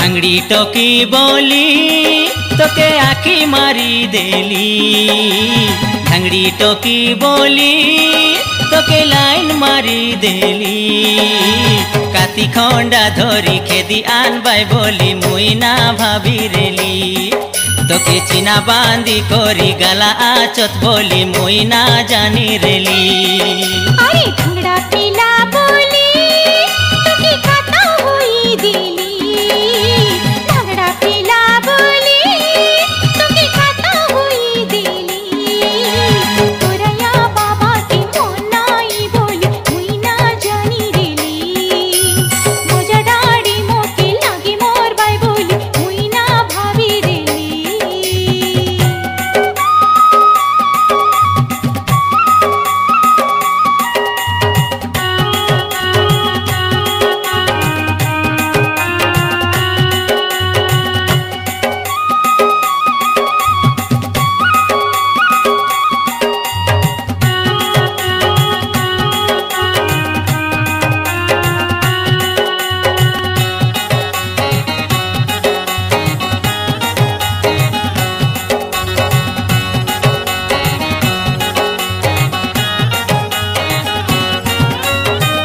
भांगड़ी टोकी बोली तोके आखी मारी देली। भांगड़ी टोकी बोली तोके लाइन मारी देली। काती खंडा धरी खेदी आनबाई बोली मुई ना भाभी रेली। तोके चिना बांधी कोरी गला आचत बोली मुई ना जानी रेली। अरे भांगड़ा पीला बोली तोके काता हुई दिली। भांगड़ा पीला बोली तोके काता हुई दिली। तोरया बाबा के मोनाई बोली मुई ना जानी रेली। मोजा डाड़ी मोके लागी मोर बाई बोली मुई ना भाभी रेली।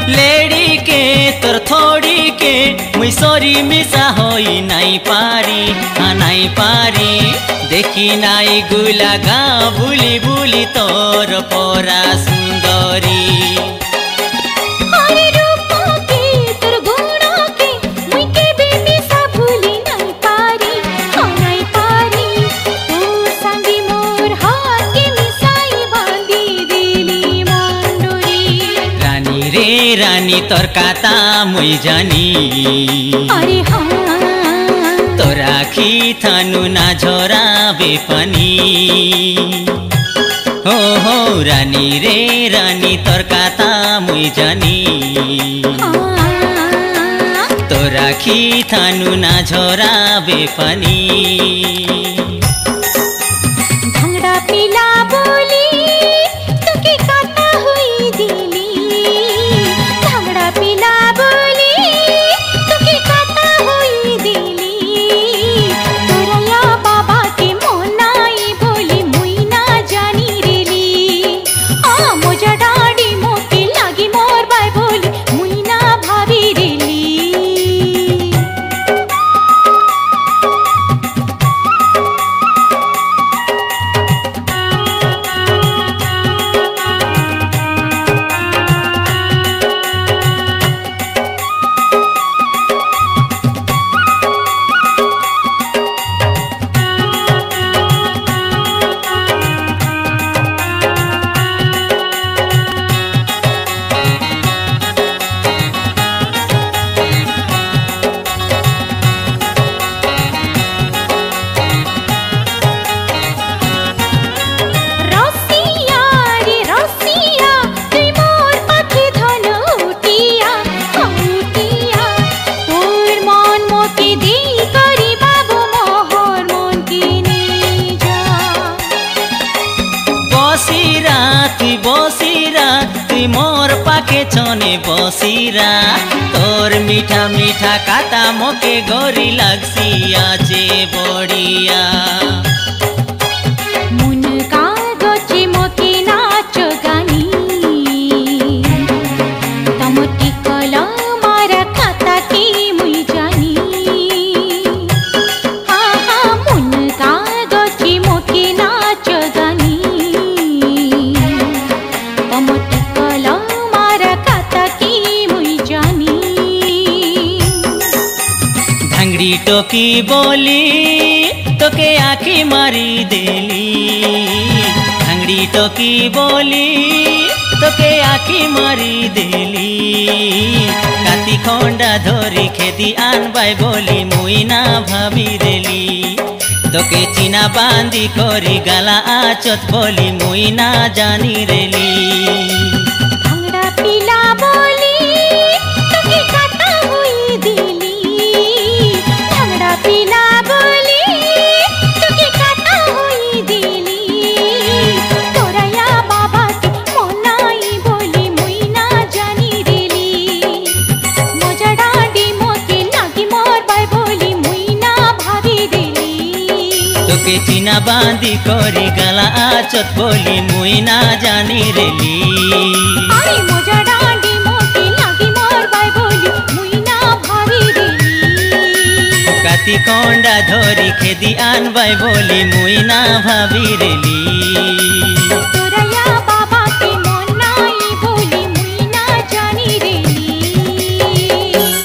लेडी के तोर थोड़ी के मुई सोरी मिसा होई नाई पारी। हाँ नाई पारी देखी नाई गुला गा बुली बुली तोर पोरा सुंदरी। हरे रूपों के तोर गुणों के मुई के बेमिसा भूली नाई पारी। हाँ नाई पारी तू संगी मोर हाथ के मिसाई बांधी दिली मंडोरी। रानी रे रानी तोर काता मुई जानी। अरे हाँ तोर आखी थानु ना झोरावे पानी। हो रानी रे रानी तोर काता मुई जानी। हाँ तोर आखी थानु ना झोरावे पानी। भांगड़ा पीला बोली तोके काता हुई दिली। भांगड़ा पीला बोली तोके काता हुई दिली। तोरया बाबा के मोनाई बोली मुई ना जानी रेली। आ मोजा डाड़ी मोके लागी मोर बाई बोली मुई ना भाभी रेली। रसिया रे रसिया तुई मोर पाखे धन उटिया। उटिया तोर मन मोके दी करी बाबू मोहर मन किने जा। बसिरा तुई मोर पाखे छने बसिरा। तोर मीठा मीठा काता मोके गोरी लगसिया जे बड़िया। मुन कागजे मोके नाच गानी। तमोटी कला मारा खाता की मुई जानी। हाँ हाँ मुन कागजे मोके नाच गानी। तमोटी कला मारा खाता की मुई जानी। भांगड़ी टोकी बोली तोके आखी मारी देली। भांगड़ी टोकी बोली तोके आखी मारी देली। काती खंडा धरी खेदी आनबाई बोली मुई ना भाभी रेली। तोके चिना बांधी कोरी गला आचत बोली मुई ना जानी रेली। मोजा डाडी मोके लागी मोर बाई बोली তোকে চিনা বাঁধি করি গালা আচত বলি মুই না জানি রেলি আরে মজা ডাঁডি মোকে লাগি মরবাই বলি মুই না ভাবি রেলি কাতি কন্ডা ধরি খেদি আনবাই বলি মুই না ভাবি রেলি